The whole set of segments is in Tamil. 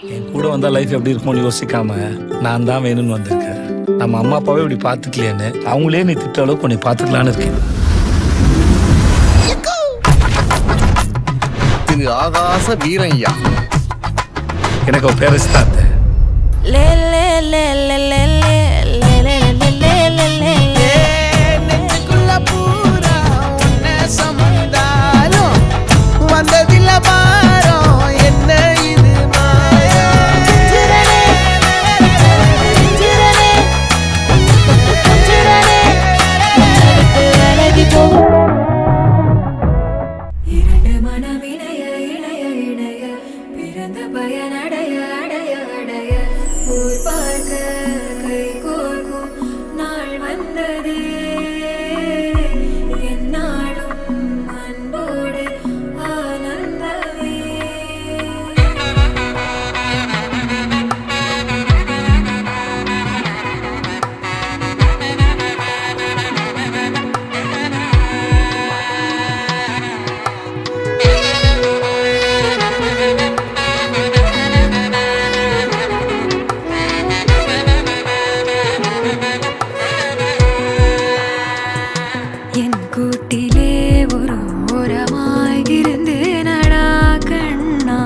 என் கூட வந்தா லைஃப் எப்படி இருக்கும்னு யோசிக்காம நான் தான் வேணும்னு வந்திருக்கேன். நம்ம அம்மா அப்பாவே இப்படி பார்த்துக்கலையேன்னு அவங்களே நீ திட்ட அளவுக்கு உன்னை பார்த்துக்கலான்னு இருக்கேன். இது ஆகாச வீரய்யா. எனக்கு ஒரு பேரஸ் தான். கூட்டிலே ஒரு ஓரமாயிருந்து நடா கண்ணா,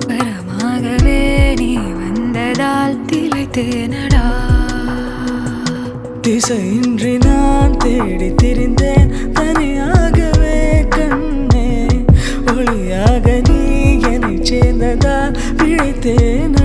வரமாகவே நீ வந்ததால் திளைத்து நடா. திசையின்றி நான் தேடி திரிந்தேன் தனியாகவே கண்ணே, ஒளியாக நீ என்னை சேர்ந்ததால் பிழைத்தேன்.